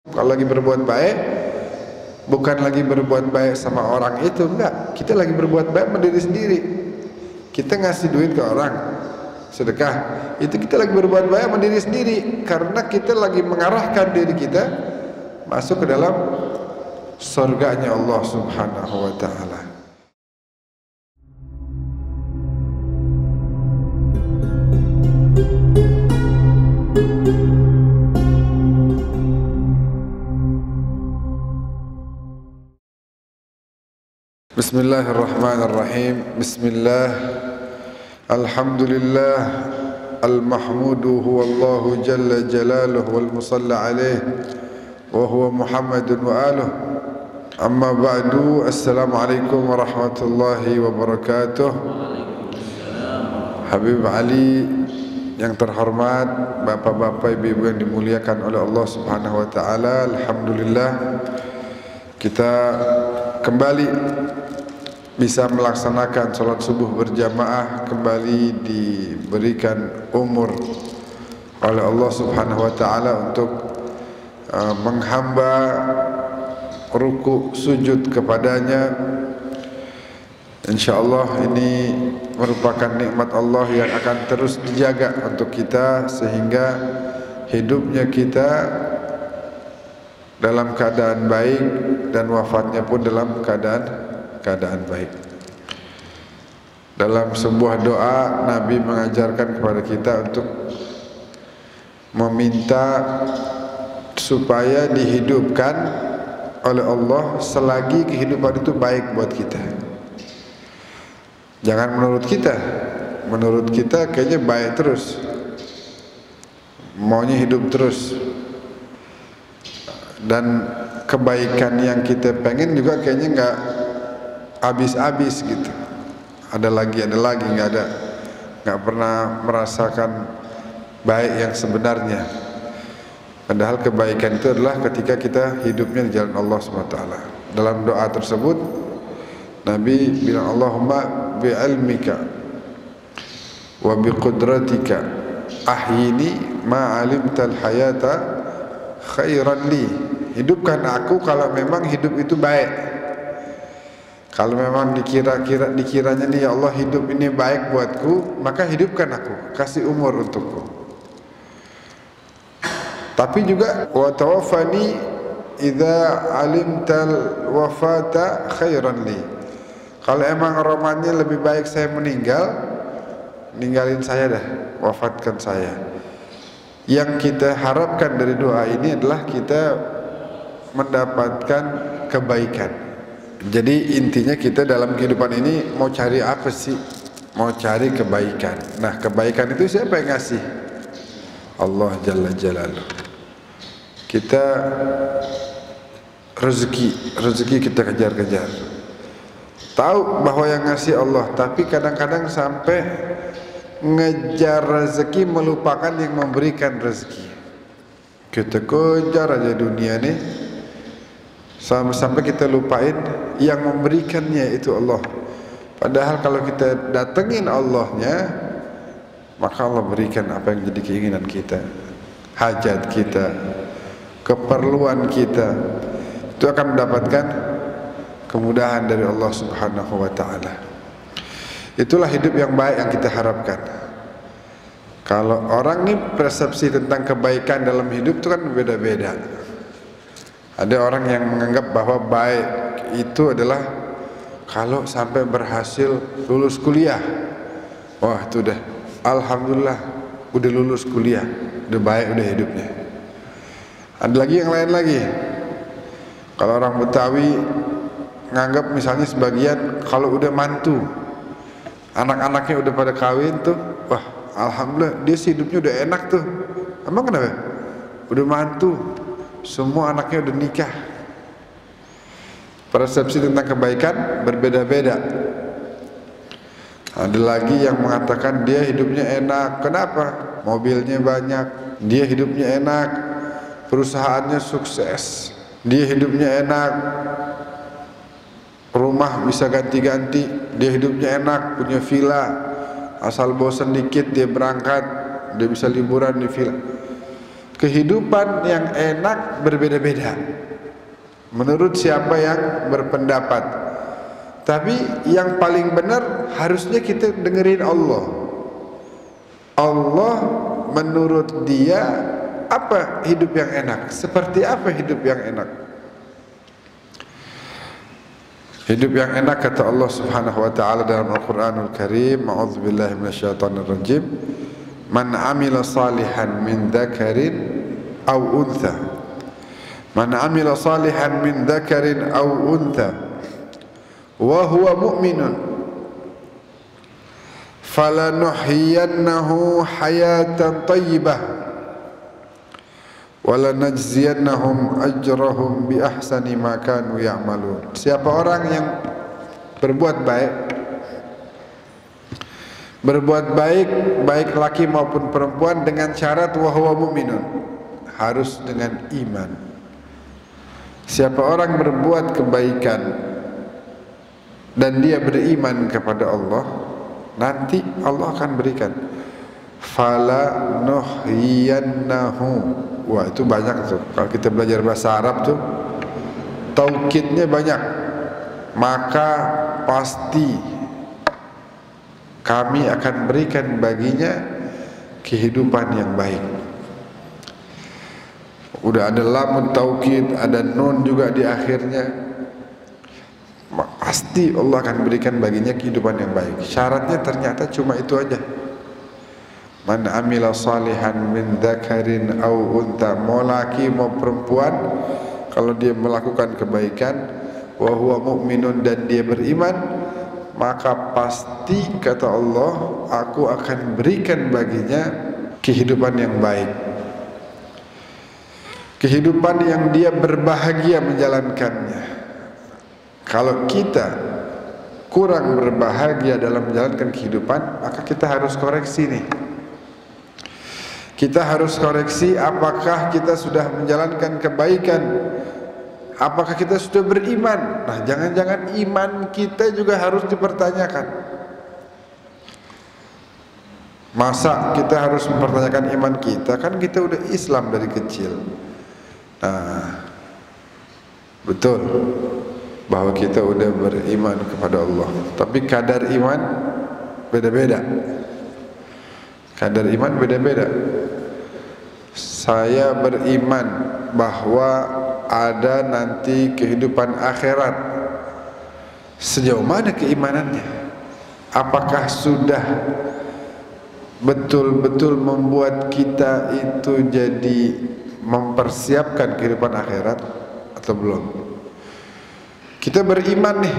Kalau lagi berbuat baik, bukan lagi berbuat baik sama orang itu, enggak. Kita lagi berbuat baik berdiri sendiri. Kita ngasih duit ke orang, sedekah, itu kita lagi berbuat baik berdiri sendiri, karena kita lagi mengarahkan diri kita masuk ke dalam surganya Allah Subhanahu wa ta'ala. Bismillahirrahmanirrahim. Bismillah, alhamdulillah, al-mahmudu huwa Allahu jalla jalaluhu wal musalla alaih wa huwa Muhammadun wa aluh. Amma ba'du, assalamualaikum warahmatullahi wabarakatuh. Habib Ali yang terhormat, bapak-bapak, ibu-ibu yang dimuliakan oleh Allah Subhanahu wa ta'ala, alhamdulillah kita kembali bisa melaksanakan sholat subuh berjamaah, kembali diberikan umur oleh Allah Subhanahu wa ta'ala untuk menghamba ruku sujud kepadanya. InsyaAllah ini merupakan nikmat Allah yang akan terus dijaga untuk kita, sehingga hidupnya kita dalam keadaan baik dan wafatnya pun dalam keadaan baik. Dalam sebuah doa, Nabi mengajarkan kepada kita untuk meminta supaya dihidupkan oleh Allah selagi kehidupan itu baik buat kita. Jangan menurut kita kayaknya baik terus, maunya hidup terus, dan kebaikan yang kita pengen juga kayaknya nggak habis-habis gitu. Ada lagi, nggak pernah merasakan baik yang sebenarnya. Padahal kebaikan itu adalah ketika kita hidupnya di jalan Allah SWT. Dalam doa tersebut Nabi bilang, Allahumma bi'ilmika wa biqudratika ahyini ma'alimtal hayata khairan li. Hidupkan aku kalau memang hidup itu baik. Kalau memang dikiranya nih, ya Allah, hidup ini baik buatku, maka hidupkan aku, kasih umur untukku. Tapi juga wa tawaffani idza alimtal wafata khairan li. Kalau emang romannya lebih baik saya ninggalin saya dah, wafatkan saya. Yang kita harapkan dari doa ini adalah kita mendapatkan kebaikan. Jadi intinya kita dalam kehidupan ini mau cari apa sih? Mau cari kebaikan. Nah, kebaikan itu siapa yang ngasih? Allah Jalla Jalaluh. Kita rezeki kita kejar-kejar. Tahu bahwa yang ngasih Allah, tapi kadang-kadang sampai ngejar rezeki melupakan yang memberikan rezeki. Kita kejar aja dunia nih, sampai kita lupain yang memberikannya itu Allah. Padahal kalau kita datengin Allahnya, maka Allah berikan apa yang jadi keinginan kita, hajat kita, keperluan kita. Itu akan mendapatkan kemudahan dari Allah Subhanahu wa ta'ala. Itulah hidup yang baik yang kita harapkan. Kalau orang nih persepsi tentang kebaikan dalam hidup itu kan beda-beda. Ada orang yang menganggap bahwa baik itu adalah kalau sampai berhasil lulus kuliah. Wah, itu udah alhamdulillah, udah lulus kuliah, udah baik, udah hidupnya. Ada lagi yang lain lagi. Kalau orang Betawi nganggap misalnya sebagian kalau udah mantu, anak-anaknya udah pada kawin tuh, wah alhamdulillah dia hidupnya udah enak tuh. Emang kenapa? Udah mantu, semua anaknya udah nikah. Persepsi tentang kebaikan berbeda-beda. Ada lagi yang mengatakan dia hidupnya enak. Kenapa? Mobilnya banyak. Dia hidupnya enak, perusahaannya sukses. Dia hidupnya enak, rumah bisa ganti-ganti. Dia hidupnya enak, punya villa. Asal bosan dikit dia berangkat, dia bisa liburan di villa. Kehidupan yang enak berbeda-beda menurut siapa yang berpendapat. Tapi yang paling benar harusnya kita dengerin Allah. Allah menurut dia apa hidup yang enak? Seperti apa hidup yang enak? Hidup yang enak kata Allah Subhanahu wa taala dalam Al-Qur'anul Karim, a'udzubillahi minasyaitonir rajim. Man 'amila salihan min dzakarin aw untha. Man 'amila salihan min dzakarin aw untha wa huwa mu'minun falanuhyiyannahu hayatan thayyibah wa lanajziyannahum ajrahum bi ahsani ma kanu ya'malun. Siapa orang yang berbuat baik baik laki maupun perempuan dengan syarat wa huwa mu'minun, harus dengan iman. Siapa orang berbuat kebaikan dan dia beriman kepada Allah, nanti Allah akan berikan fala nuhyiyannahu. Wah, itu banyak tuh. Kalau kita belajar bahasa Arab tuh taukidnya banyak. Maka pasti kami akan berikan baginya kehidupan yang baik. Udah ada lamun taukid, ada nun juga di akhirnya. Pasti Allah akan berikan baginya kehidupan yang baik. Syaratnya ternyata cuma itu aja. Man amila salihan min dzakarin aw unta, mau laki mau perempuan, kalau dia melakukan kebaikan, wa huwa mu'minun, dan dia beriman, maka pasti kata Allah, aku akan berikan baginya kehidupan yang baik, kehidupan yang dia berbahagia menjalankannya. Kalau kita kurang berbahagia dalam menjalankan kehidupan, maka kita harus koreksi nih. Kita harus koreksi apakah kita sudah menjalankan kebaikan, apakah kita sudah beriman. Nah, jangan-jangan iman kita juga harus dipertanyakan. Masa kita harus mempertanyakan iman kita? Kan kita udah Islam dari kecil. Nah, betul bahwa kita udah beriman kepada Allah, tapi kadar iman beda-beda. Kadar iman beda-beda. Saya beriman bahwa ada nanti kehidupan akhirat. Sejauh mana keimanannya? Apakah sudah betul-betul membuat kita itu jadi mempersiapkan kehidupan akhirat atau belum? Kita beriman nih.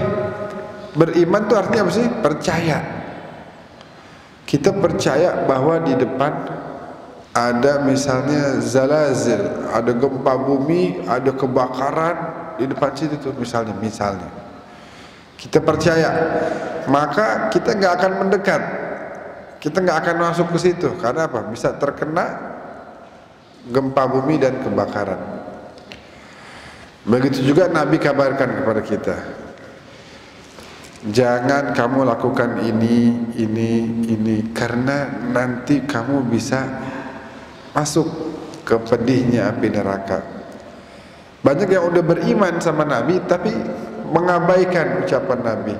Beriman itu artinya apa sih? Percaya. Kita percaya bahwa di depan ada misalnya zalazil, ada gempa bumi, ada kebakaran di depan situ tuh misalnya. Kita percaya, maka kita nggak akan mendekat, kita nggak akan masuk ke situ. Karena apa? Bisa terkena gempa bumi dan kebakaran. Begitu juga Nabi kabarkan kepada kita, jangan kamu lakukan ini, karena nanti kamu bisa masuk ke pedihnya api neraka. Banyak yang udah beriman sama Nabi tapi mengabaikan ucapan Nabi.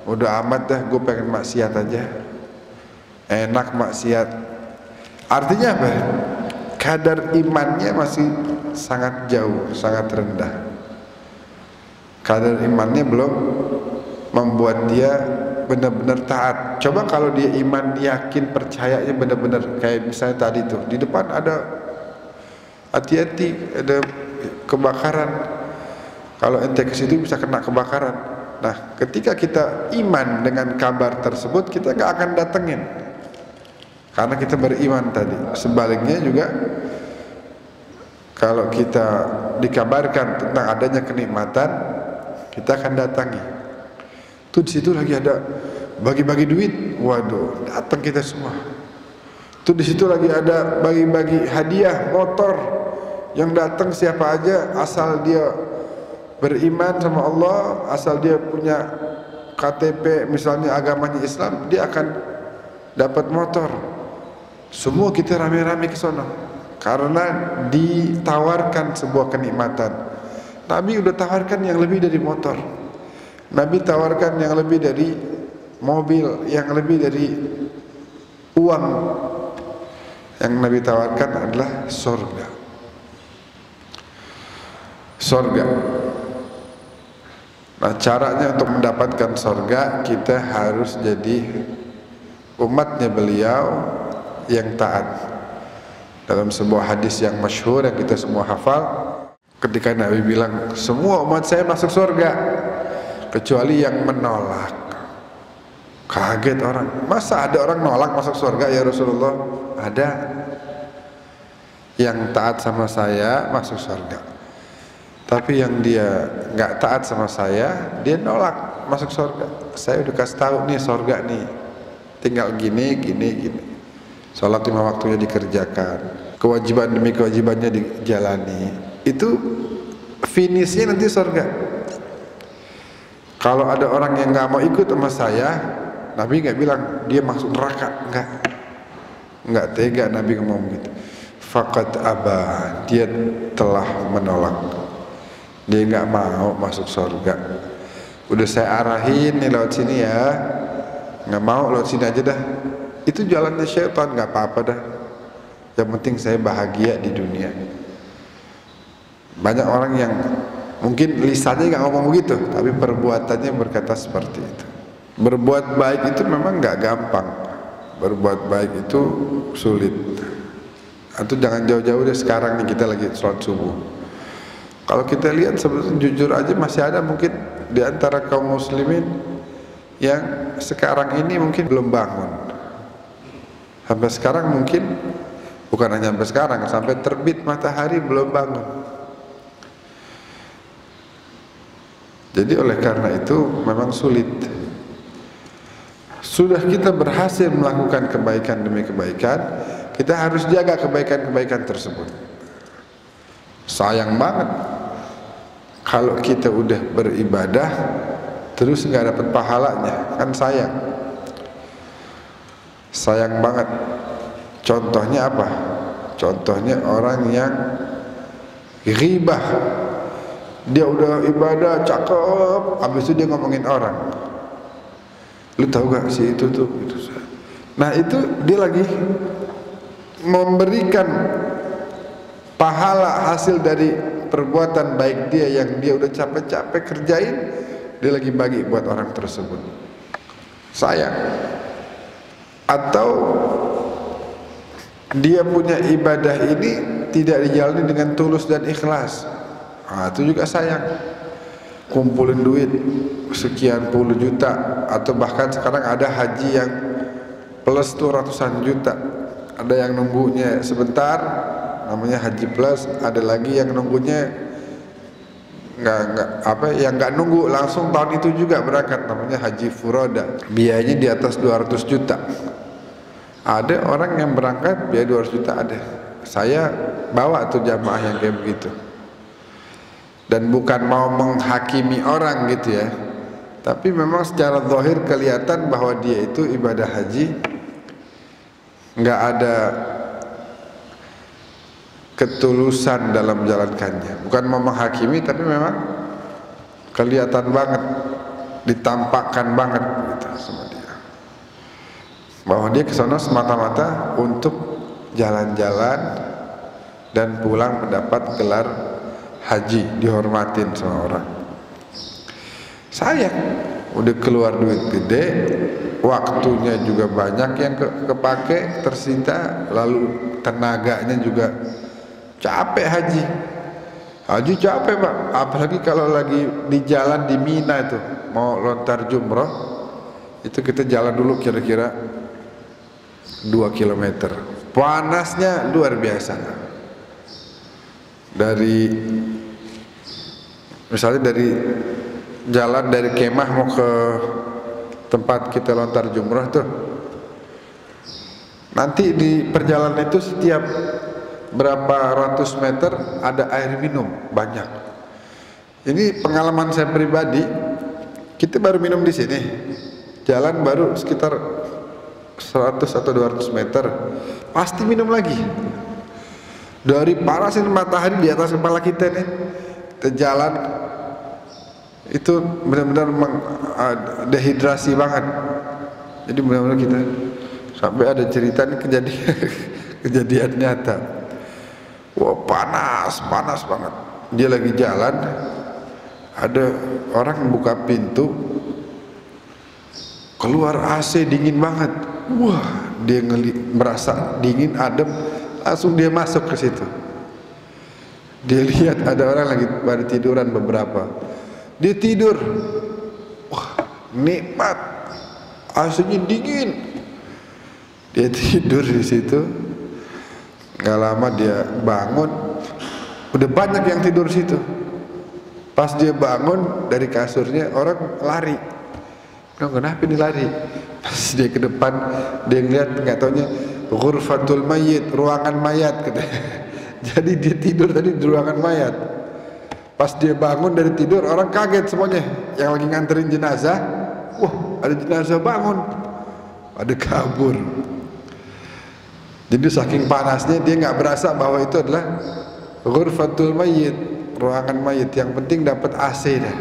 Udah amat dah, gue pengen maksiat aja, enak maksiat. Artinya apa? Kadar imannya masih sangat jauh, sangat rendah. Kadar imannya belum membuat dia benar-benar taat. Coba kalau dia iman, yakin, percayanya benar-benar kayak misalnya tadi tuh, di depan ada hati-hati, ada kebakaran. Kalau ente ke situ bisa kena kebakaran. Nah, ketika kita iman dengan kabar tersebut, kita gak akan datengin, karena kita beriman tadi. Sebaliknya juga, kalau kita dikabarkan tentang adanya kenikmatan, kita akan datangi. Tuh di situ lagi ada bagi-bagi duit, waduh, datang kita semua. Tuh di situ lagi ada bagi-bagi hadiah motor, yang datang siapa aja asal dia beriman sama Allah, asal dia punya KTP misalnya agamanya Islam, dia akan dapat motor. Semua kita rame-rame ke sana. karena ditawarkan sebuah kenikmatan. Nabi udah tawarkan yang lebih dari motor, Nabi tawarkan yang lebih dari mobil, yang lebih dari uang. Yang Nabi tawarkan adalah surga. Surga. Nah, caranya untuk mendapatkan surga, kita harus jadi umatnya beliau yang taat. Dalam sebuah hadis yang masyhur yang kita semua hafal, ketika Nabi bilang, semua umat saya masuk surga kecuali yang menolak. Kaget orang, masa ada orang nolak masuk surga ya Rasulullah? Ada. Yang taat sama saya masuk surga, tapi yang dia nggak taat sama saya, dia nolak masuk surga. Saya udah kasih tahu nih surga nih, tinggal gini. Sholat 5 waktunya dikerjakan, kewajiban demi kewajibannya dijalani. Itu finishnya nanti surga. Kalau ada orang yang nggak mau ikut sama saya, Nabi nggak bilang dia masuk neraka, nggak tega Nabi ngomong gitu. Faqad abah, dia telah menolak, dia nggak mau masuk surga. Udah saya arahin nih lewat sini ya, nggak mau, lewat sini aja dah. Itu jalannya syaitan, nggak apa-apa dah. Yang penting saya bahagia di dunia. Banyak orang yang mungkin lisannya nggak ngomong begitu, tapi perbuatannya berkata seperti itu. Berbuat baik itu memang nggak gampang. Berbuat baik itu sulit. Atau jangan jauh-jauh deh, sekarang nih kita lagi sholat subuh. Kalau kita lihat sebetulnya jujur aja masih ada mungkin di antara kaum muslimin yang sekarang ini mungkin belum bangun. Sampai sekarang mungkin, bukan hanya sampai sekarang, sampai terbit matahari belum bangun. Jadi oleh karena itu memang sulit. Sudah kita berhasil melakukan kebaikan demi kebaikan, kita harus jaga kebaikan-kebaikan tersebut. Sayang banget kalau kita udah beribadah terus nggak dapat pahalanya, kan sayang. Sayang banget. Contohnya apa? Contohnya orang yang ghibah. Dia udah ibadah cakep, habis itu dia ngomongin orang. Lu tahu gak si itu tuh itu. Nah itu dia lagi memberikan pahala hasil dari perbuatan baik dia yang dia udah capek-capek kerjain, dia lagi bagi buat orang tersebut. Sayang. Atau dia punya ibadah ini tidak dijalani dengan tulus dan ikhlas. Nah, itu juga sayang. Kumpulin duit sekian puluh juta, atau bahkan sekarang ada haji yang plus tuh ratusan juta. Ada yang nunggunya sebentar, namanya haji plus. Ada lagi yang nunggunya yang nggak nunggu, langsung tahun itu juga berangkat, namanya haji furoda. Biayanya di atas 200 juta. Ada orang yang berangkat biaya 200 juta ada. Saya bawa tuh jamaah yang kayak begitu. Dan bukan mau menghakimi orang gitu ya, tapi memang secara zahir kelihatan bahwa dia itu ibadah haji nggak ada ketulusan dalam menjalankannya. Bukan mau menghakimi, tapi memang kelihatan banget, ditampakkan banget gitu sama dia, bahwa dia kesana semata-mata untuk jalan-jalan dan pulang mendapat gelar haji, dihormatin sama orang. Sayang, udah keluar duit gede, waktunya juga banyak yang kepake, tersita, lalu tenaganya juga capek haji. Haji capek Pak, apalagi kalau lagi di jalan di Mina itu mau lontar jumroh, itu kita jalan dulu kira-kira 2 km. Panasnya luar biasa. Misalnya dari jalan dari kemah mau ke tempat kita lontar jumroh tuh, nanti di perjalanan itu setiap berapa ratus meter ada air minum banyak. Ini pengalaman saya pribadi. Kita baru minum di sini, jalan baru sekitar 100 atau 200 meter pasti minum lagi. Dari panasin matahari di atas kepala kita nih, kita jalan itu benar-benar dehidrasi banget. Jadi benar-benar kita sampai ada cerita nih kejadian nyata. Wah, panas banget. Dia lagi jalan, ada orang buka pintu, keluar AC dingin banget. Wah, dia merasa dingin, adem, langsung dia masuk ke situ. Dia lihat ada orang lagi pada tiduran beberapa. Dia tidur. Wah, nikmat. AC-nya dingin. Dia tidur di situ. Gak lama dia bangun. Udah banyak yang tidur situ. Pas dia bangun dari kasurnya, orang lari. Kenapa ini lari? Pas dia ke depan, dia ngeliat, nggak taunya ghurfatul mayyit, ruangan mayat katanya. Jadi dia tidur tadi di ruangan mayat. Pas dia bangun dari tidur, orang kaget semuanya. Yang lagi nganterin jenazah, wah ada jenazah bangun, ada kabur. Jadi saking panasnya dia nggak berasa bahwa itu adalah ghurfatul mayyit, ruangan mayit. Yang penting dapat AC dah.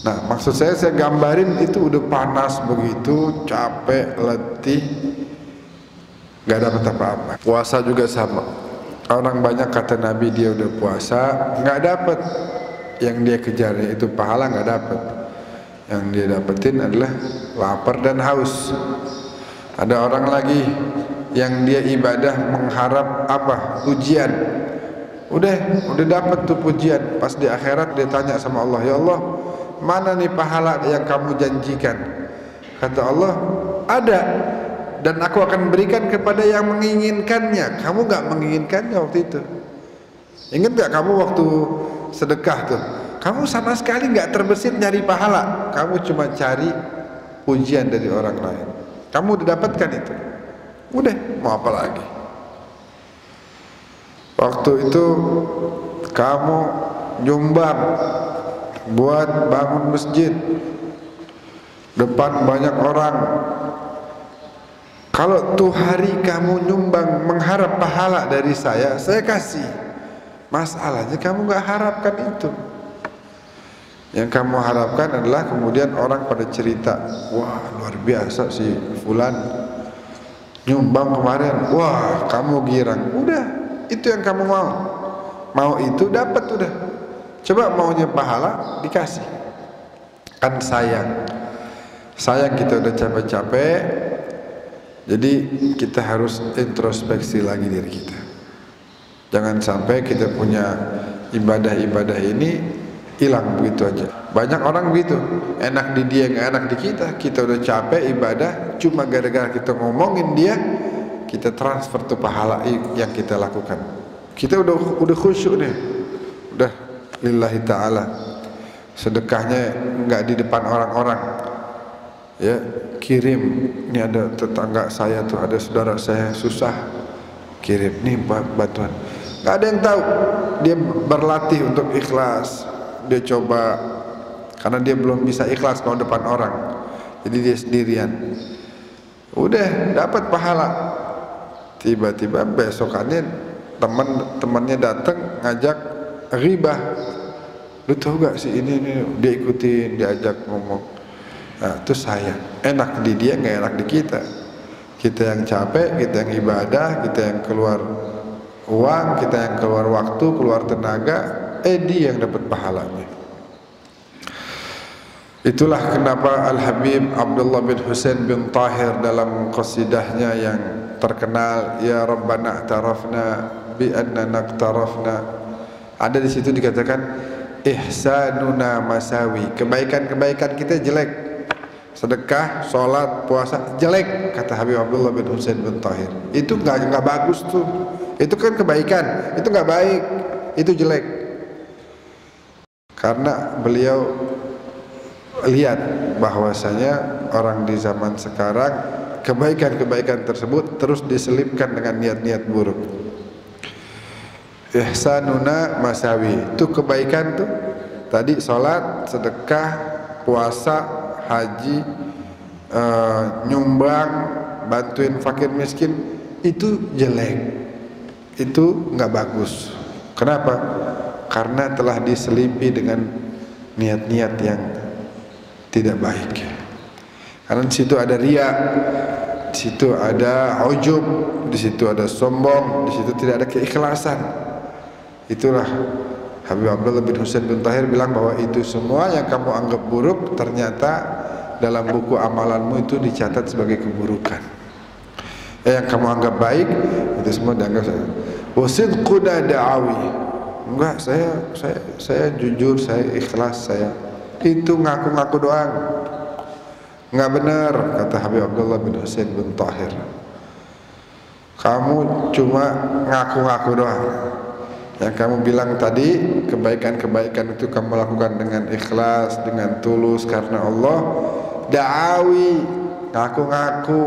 Nah, maksud saya gambarin itu udah panas begitu, capek, letih, nggak dapat apa-apa. Puasa juga sama. Orang banyak kata Nabi dia udah puasa, nggak dapat. Yang dia kejar itu pahala, nggak dapat. Yang dia dapetin adalah lapar dan haus. Ada orang lagi yang dia ibadah mengharap apa? Pujian. Udah dapat tuh pujian. Pas di akhirat dia tanya sama Allah, ya Allah, mana nih pahala yang kamu janjikan? Kata Allah, ada, dan aku akan berikan kepada yang menginginkannya. Kamu gak menginginkannya waktu itu. Ingat gak kamu waktu sedekah tuh, kamu sama sekali gak terbesit nyari pahala, kamu cuma cari pujian dari orang lain. Kamu udah dapatkan itu. Udah, mau apa lagi? Waktu itu kamu nyumbang buat bangun masjid, depan banyak orang. Kalau tuh hari kamu nyumbang mengharap pahala dari saya kasih. Masalahnya kamu gak harapkan itu. Yang kamu harapkan adalah kemudian orang pada cerita, wah luar biasa si fulan nyumbang kemarin, wah kamu girang. Udah, itu yang kamu mau itu dapat udah. Coba maunya pahala dikasih. Kan sayang kita udah capek-capek. Jadi kita harus introspeksi lagi diri kita. Jangan sampai kita punya ibadah-ibadah ini hilang begitu aja. Banyak orang begitu, enak di dia nggak enak di kita. Kita udah capek ibadah, cuma gara-gara kita ngomongin dia, kita transfer tuh pahala yang kita lakukan. Kita udah khusyuk nih, udah lillahi ta'ala, sedekahnya nggak di depan orang-orang, ya kirim, ini ada tetangga saya tuh, ada saudara saya susah, kirim nih bantuan. Nggak ada yang tahu, dia berlatih untuk ikhlas, dia coba, karena dia belum bisa ikhlas kalau depan orang, jadi dia sendirian, udah dapat pahala. Tiba-tiba besokannya temannya datang ngajak ghibah. Lu tahu gak sih ini dia ikutin, diajak ngomong. Nah, itu saya. Enak di dia, nggak enak di kita. Kita yang capek, kita yang ibadah, kita yang keluar uang, kita yang keluar waktu, keluar tenaga, dia yang dapat pahalanya. Itulah kenapa Al-Habib Abdullah bin Husain bin Tahir dalam qasidahnya yang terkenal, ya Rabbana a'tarafna bi annana aqtarafna, ada di situ dikatakan ihsanuna masawi, kebaikan-kebaikan kita jelek, sedekah, sholat, puasa jelek, kata Habib Abdullah bin Husain bin Tahir. Itu nggak bagus tuh, itu kan kebaikan, itu nggak baik, itu jelek. Karena beliau lihat bahwasanya orang di zaman sekarang kebaikan-kebaikan tersebut terus diselipkan dengan niat-niat buruk. Ihsanuna masawi, itu kebaikan tuh tadi sholat, sedekah, puasa, haji, nyumbang, bantuin fakir miskin, itu jelek. itu nggak bagus. Kenapa? Karena telah diselipi dengan niat-niat yang tidak baik. Karena di situ ada riya, di situ ada ujub, di situ ada sombong, di situ tidak ada keikhlasan. Itulah Habib Abdullah bin Husain bin Tahir bilang bahwa itu semua yang kamu anggap buruk ternyata dalam buku amalanmu itu dicatat sebagai keburukan. Yang kamu anggap baik itu semua dianggap wasidqu da'awi. Enggak, saya jujur, saya ikhlas, saya itu ngaku-ngaku doang. Enggak benar, kata Habib Abdullah bin Husain bin Tahir. Kamu cuma ngaku-ngaku doang. Yang kamu bilang tadi, kebaikan-kebaikan itu kamu lakukan dengan ikhlas, dengan tulus karena Allah. Da'awi, ngaku-ngaku.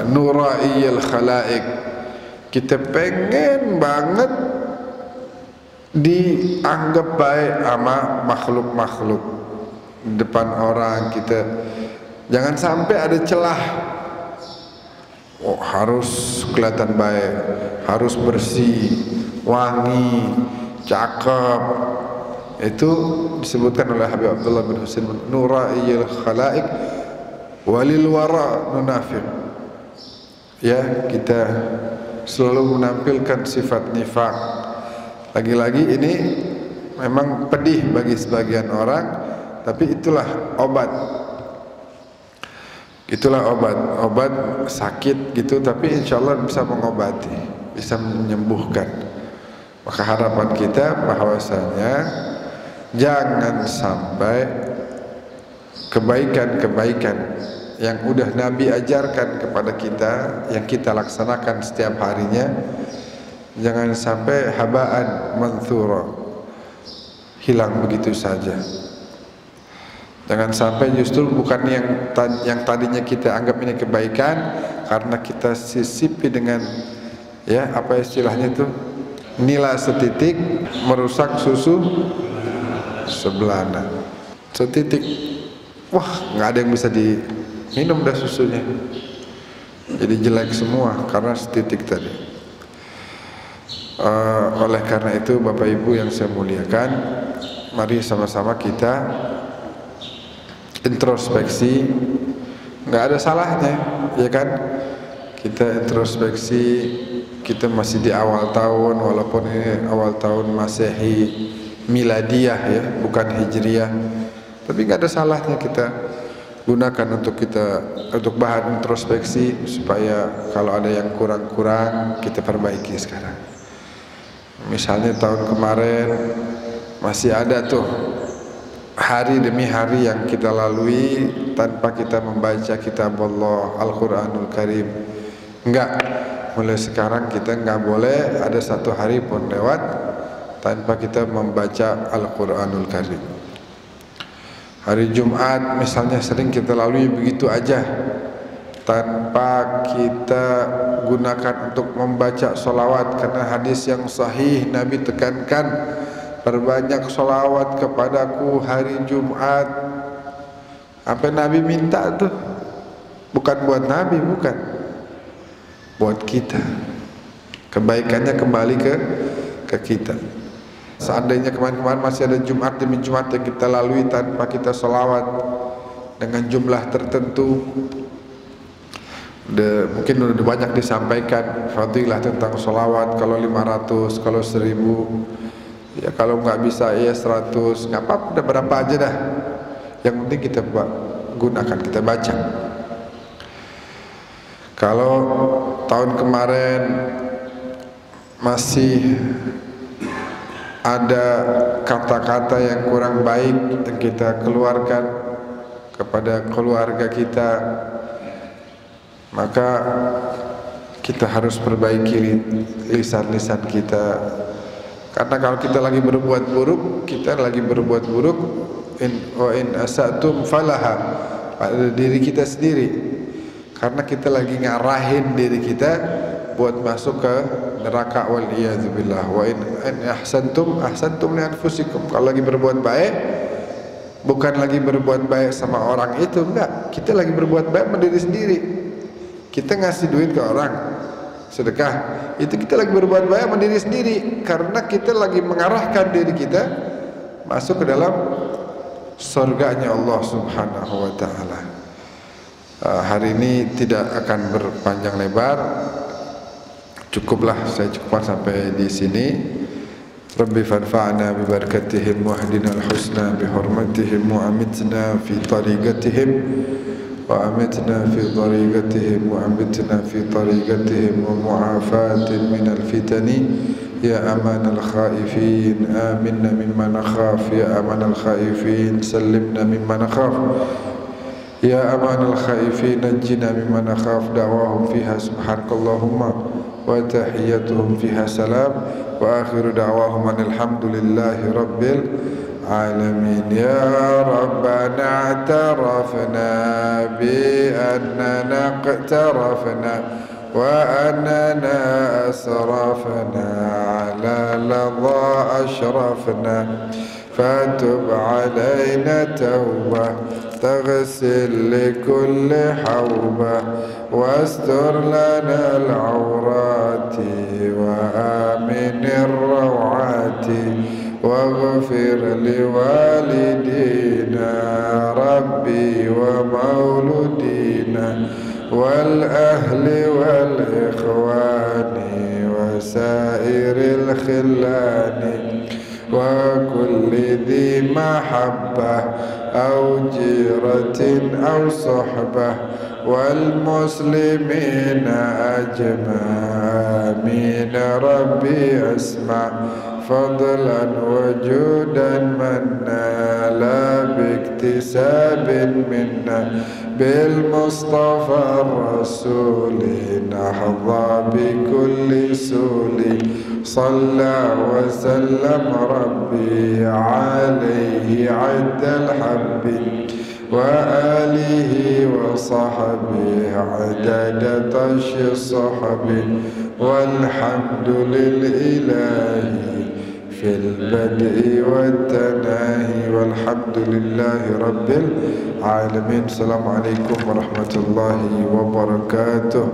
Nuraiyal khalaik, kita pengen banget dianggap baik sama makhluk-makhluk depan orang kita. Jangan sampai ada celah. Oh, harus kelihatan baik, harus bersih, wangi, cakep. Itu disebutkan oleh Habib Abdullah bin Husain, nuraiyal khalaik walil wara nunafiq. Ya, kita selalu menampilkan sifat nifaq. Lagi-lagi ini memang pedih bagi sebagian orang, tapi itulah obat. Itulah obat sakit gitu, tapi insya Allah bisa mengobati, bisa menyembuhkan. Maka harapan kita bahwasanya jangan sampai kebaikan-kebaikan yang udah Nabi ajarkan kepada kita, yang kita laksanakan setiap harinya, jangan sampai habaan manthura, hilang begitu saja. Jangan sampai justru bukan yang tadinya kita anggap ini kebaikan, karena kita sisipi dengan apa istilahnya itu, nila setitik merusak susu sebelana. Setitik, wah nggak ada yang bisa diminum dah susunya, jadi jelek semua karena setitik tadi. Oleh karena itu Bapak Ibu yang saya muliakan, mari sama-sama kita introspeksi. Nggak ada salahnya, ya kan? Kita introspeksi, kita masih di awal tahun, walaupun ini awal tahun Masehi miladiyah ya, bukan hijriyah, tapi nggak ada salahnya kita gunakan untuk bahan introspeksi, supaya kalau ada yang kurang-kurang kita perbaiki sekarang. Misalnya tahun kemarin masih ada tuh hari demi hari yang kita lalui tanpa kita membaca kitab Allah, Al-Quranul Karim. Enggak, mulai sekarang kita enggak boleh ada satu hari pun lewat tanpa kita membaca Al-Quranul Karim. Hari Jumat misalnya sering kita lalui begitu aja tanpa kita gunakan untuk membaca sholawat, karena hadis yang sahih Nabi tekankan, perbanyak sholawat kepadaku hari Jumat. Apa Nabi minta tuh? Bukan buat Nabi, bukan, buat kita. Kebaikannya kembali ke kita. Seandainya kemarin-kemarin masih ada Jumat demi Jumat yang kita lalui tanpa kita sholawat dengan jumlah tertentu, mungkin udah banyak disampaikan fadilah tentang sholawat. Kalau 500, kalau 1000, ya kalau nggak bisa ya 100, nggak apa-apa, udah berapa aja dah. Yang penting kita gunakan, kita baca. Kalau tahun kemarin masih ada kata-kata yang kurang baik yang kita keluarkan kepada keluarga kita, maka kita harus perbaiki lisan-lisan kita. Karena kalau kita lagi berbuat buruk, in asatum falaha, pada diri kita sendiri. Karena kita lagi ngarahin diri kita buat masuk ke neraka, wal iyadzubillah. Wa in ahsantum li anfusikum. Kalau lagi berbuat baik, bukan lagi berbuat baik sama orang itu, enggak. Kita lagi berbuat baik sama diri sendiri. Kita ngasih duit ke orang, sedekah, itu kita lagi berbuat baik sama diri sendiri, karena kita lagi mengarahkan diri kita masuk ke dalam surganya Allah Subhanahu wa taala. Hari ini tidak akan berpanjang lebar. Cukuplah, saya cukupkan sampai di sini. Rabbi fanfa'na bi barakatihim wa hdina al-husna bi hurmatihim wa amitna fi tariqatihim وأمتنا في طريقتهم وأمتنا في طريقتهم ومعافاة من الفتن يا أمان الخائفين آمنا مما نخاف يا أمان الخائفين سلمنا مما نخاف يا أمان الخائفين نجنا مما نخاف دعواهم فيها سبحانك اللهم وتحيتهم فيها سلام وآخر دعواهم أن الحمد لله رب العالمين. يا ربنا اعترفنا بأننا اقترفنا وأننا أسرفنا على لظى أشرفنا فتب علينا توبة تغسل لكل حوبة واستر لنا العورات وآمن الروعات واغفر لوالدينا ربي ومولودينا والأهل والإخوان وسائر الخلان وكل ذي محبة أو جيرة أو صحبة والمسلمين أجمعين ربي أسمع فضلا وجودا منا لا باكتساب منا بالمصطفى الرسول نحظى بكل سول صلى وسلم ربي عليه عد الحب وآله وصحبه عدد طش الصحب والحمد للإله في البدء والتناهي والحمد لله رب العالمين. السلام عليكم ورحمة الله وبركاته.